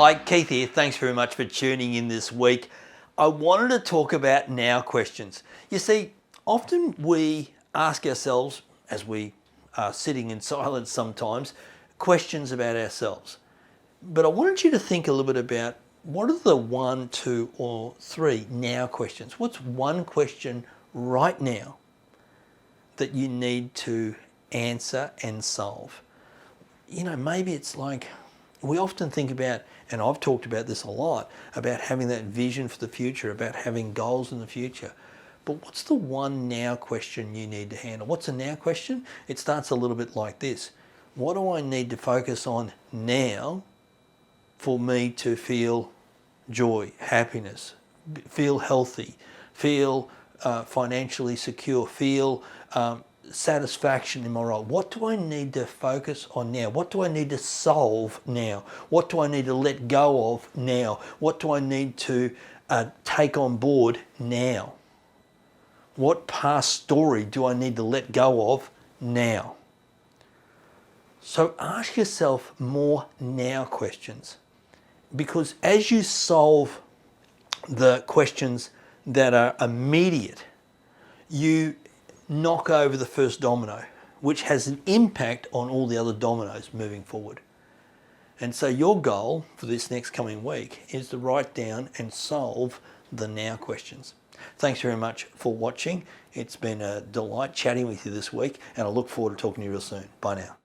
Hi, Keith here. Thanks very much for tuning in this week. I wanted to talk about now questions. You see, often we ask ourselves, as we are sitting in silence sometimes, questions about ourselves. But I wanted you to think a little bit about what are the 1, 2, or 3 now questions? What's one question right now that you need to answer and solve? You know, maybe it's like, we often think about, and I've talked about this a lot, about having that vision for the future, about having goals in the future. But what's the one now question you need to handle? What's a now question? It starts a little bit like this. What do I need to focus on now for me to feel joy, happiness, feel healthy, feel financially secure, feel satisfaction in my role? What do I need to focus on now? What do I need to solve now? What do I need to let go of now? What do I need to take on board now? What past story do I need to let go of now? So ask yourself more now questions, because as you solve the questions that are immediate, you knock over the first domino, which has an impact on all the other dominoes moving forward. And so your goal for this next coming week is to write down and solve the now questions. Thanks very much for watching. It's been a delight chatting with you this week, and I look forward to talking to you real soon. Bye now.